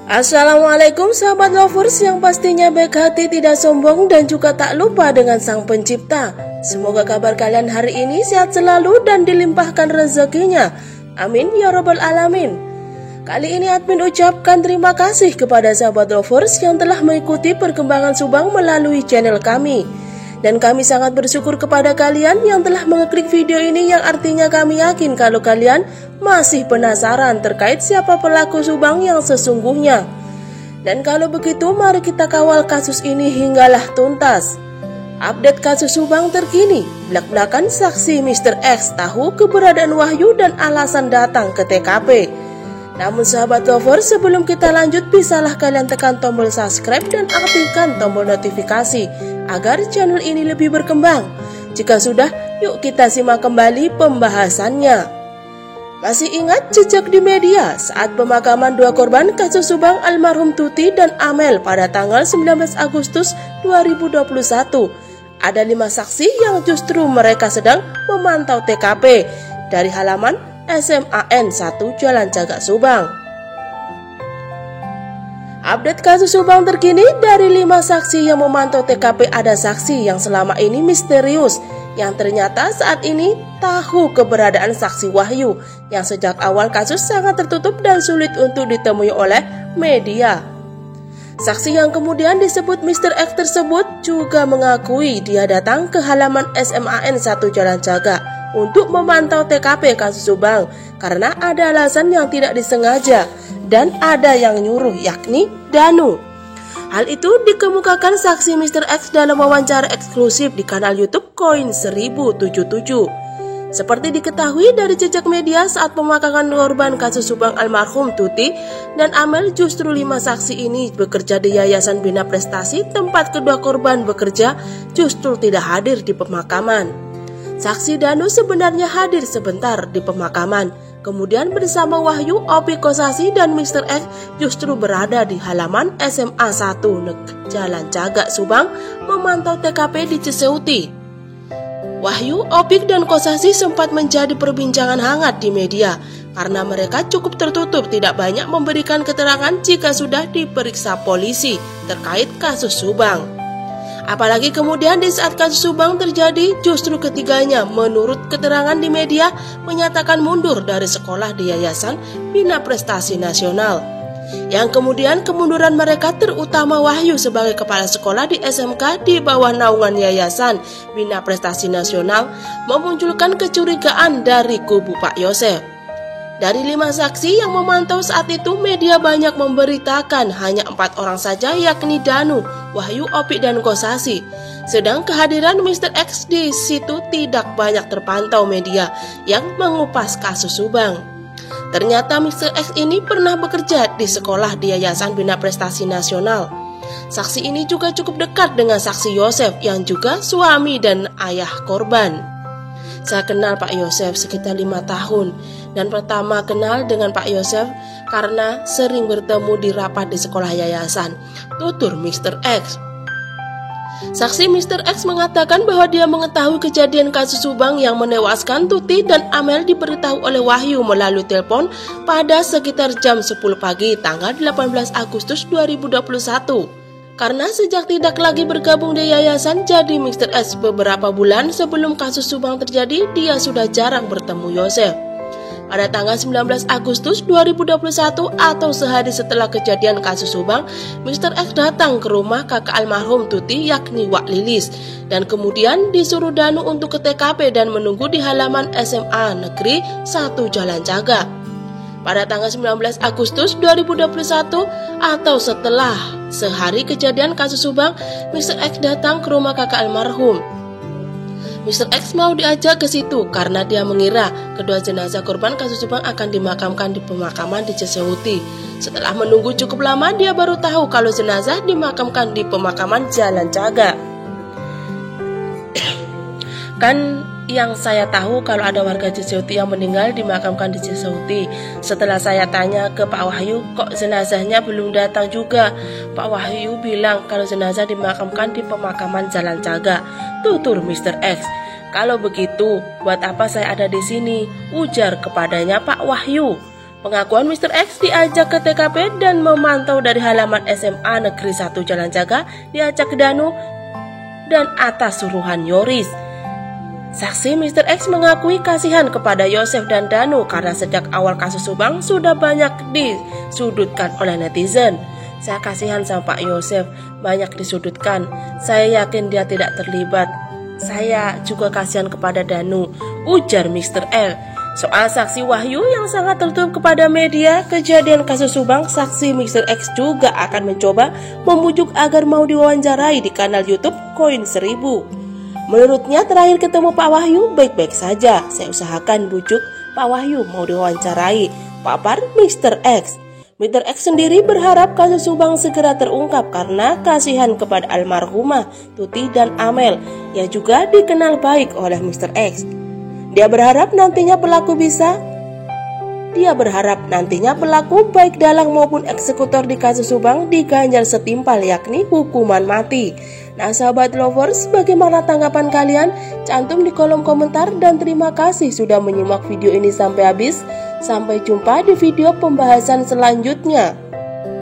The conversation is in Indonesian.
Assalamualaikum sahabat lovers yang pastinya baik hati, tidak sombong, dan juga tak lupa dengan Sang Pencipta. Semoga kabar kalian hari ini sehat selalu dan dilimpahkan rezekinya. Amin ya robbal alamin. Kali ini admin ucapkan terima kasih kepada sahabat lovers yang telah mengikuti perkembangan Subang melalui channel kami. Dan kami sangat bersyukur kepada kalian yang telah mengeklik video ini, yang artinya kami yakin kalau kalian masih penasaran terkait siapa pelaku Subang yang sesungguhnya. Dan kalau begitu, mari kita kawal kasus ini hinggalah tuntas. Update kasus Subang terkini, belak-belakan saksi Mr. X tahu keberadaan Wahyu dan alasan datang ke TKP. Namun sahabat lover, sebelum kita lanjut, bisalah kalian tekan tombol subscribe dan aktifkan tombol notifikasi agar channel ini lebih berkembang. Jika sudah, yuk kita simak kembali pembahasannya. Masih ingat jejak di media saat pemakaman dua korban kasus Subang almarhum Tuti dan Amel pada tanggal 19 Agustus 2021? Ada 5 saksi yang justru mereka sedang memantau TKP dari halaman SMAN 1 Jalan Cagak Subang. Update kasus Subang terkini, dari 5 saksi yang memantau TKP ada saksi yang selama ini misterius, yang ternyata saat ini tahu keberadaan saksi Wahyu yang sejak awal kasus sangat tertutup dan sulit untuk ditemui oleh media. Saksi yang kemudian disebut Mr. X tersebut juga mengakui dia datang ke halaman SMAN 1 Jalan Cagak untuk memantau TKP kasus Subang karena ada alasan yang tidak disengaja dan ada yang nyuruh, yakni Danu. Hal itu dikemukakan saksi Mr. X dalam wawancara eksklusif di kanal YouTube Koin 1077. Seperti diketahui dari jejak media saat pemakaman korban kasus Subang almarhum Tuti dan Amel, justru 5 saksi ini bekerja di Yayasan Bina Prestasi tempat kedua korban bekerja, justru tidak hadir di pemakaman. Saksi Danu sebenarnya hadir sebentar di pemakaman, kemudian bersama Wahyu, Opi Kosasi, dan Mr. X justru berada di halaman SMA 1 Jalan Cagak Subang memantau TKP di Ciseuti. Wahyu, Opik, dan Kosasi sempat menjadi perbincangan hangat di media karena mereka cukup tertutup, tidak banyak memberikan keterangan jika sudah diperiksa polisi terkait kasus Subang. Apalagi kemudian di saat kasus Subang terjadi, justru ketiganya menurut keterangan di media menyatakan mundur dari sekolah di Yayasan Bina Prestasi Nasional. Yang kemudian kemunduran mereka, terutama Wahyu sebagai kepala sekolah di SMK di bawah naungan Yayasan Bina Prestasi Nasional, memunculkan kecurigaan dari kubu Pak Yosef. Dari 5 saksi yang memantau saat itu, media banyak memberitakan hanya 4 orang saja, yakni Danu, Wahyu, Opik, dan Kosasi. Sedang kehadiran Mr. X di situ tidak banyak terpantau media yang mengupas kasus Subang. Ternyata Mr. X ini pernah bekerja di sekolah di Yayasan Bina Prestasi Nasional. Saksi ini juga cukup dekat dengan saksi Yosef yang juga suami dan ayah korban. Saya kenal Pak Yosef sekitar 5 tahun dan pertama kenal dengan Pak Yosef karena sering bertemu di rapat di sekolah yayasan, tutur Mr. X. Saksi Mr. X mengatakan bahwa dia mengetahui kejadian kasus Subang yang menewaskan Tuti dan Amel diberitahu oleh Wahyu melalui telepon pada sekitar jam 10 pagi tanggal 18 Agustus 2021. Karena sejak tidak lagi bergabung di yayasan, jadi Mr. X beberapa bulan sebelum kasus Subang terjadi, dia sudah jarang bertemu Yosef. Pada tanggal 19 Agustus 2021 atau sehari setelah kejadian kasus Subang, Mr. X datang ke rumah kakak almarhum Tuti, yakni Wak Lilis, dan kemudian disuruh Danu untuk ke TKP dan menunggu di halaman SMA Negeri 1 Jalan Cagak. Pada tanggal 19 Agustus 2021 atau setelah sehari kejadian kasus Subang, Mr. X datang ke rumah kakak almarhum. Mr. X mau diajak ke situ karena dia mengira kedua jenazah korban kasus Subang akan dimakamkan di pemakaman di Ciseuti. Setelah menunggu cukup lama, dia baru tahu kalau jenazah dimakamkan di pemakaman Jalan Cagak. Kan yang saya tahu kalau ada warga Ciseuti yang meninggal dimakamkan di Ciseuti. Setelah saya tanya ke Pak Wahyu, kok jenazahnya belum datang juga? Pak Wahyu bilang kalau jenazah dimakamkan di pemakaman Jalan Cagak, tutur Mr. X. Kalau begitu, buat apa saya ada di sini? Ujar kepadanya Pak Wahyu. Pengakuan Mr. X diajak ke TKP dan memantau dari halaman SMA Negeri 1 Jalan Jaga, diajak ke Danu dan atas suruhan Yoris. Saksi Mr. X mengakui kasihan kepada Yosef dan Danu karena sejak awal kasus Subang sudah banyak disudutkan oleh netizen. Saya kasihan sama Pak Yosef, banyak disudutkan. Saya yakin dia tidak terlibat. Saya juga kasihan kepada Danu, ujar Mr. L. Soal saksi Wahyu yang sangat tertutup kepada media kejadian kasus Subang, saksi Mr. X juga akan mencoba membujuk agar mau diwawancarai di kanal YouTube Koin 1000. Menurutnya terakhir ketemu Pak Wahyu baik-baik saja. Saya usahakan bujuk Pak Wahyu mau diwawancarai, papar Mr. X. Mr. X sendiri berharap kasus Subang segera terungkap karena kasihan kepada almarhumah Tuti dan Amel yang juga dikenal baik oleh Mr. X. Dia berharap nantinya pelaku baik dalang maupun eksekutor di kasus Subang diganjar setimpal, yakni hukuman mati. Nah sahabat lovers, bagaimana tanggapan kalian? Cantum di kolom komentar dan terima kasih sudah menyimak video ini sampai habis. Sampai jumpa di video pembahasan selanjutnya.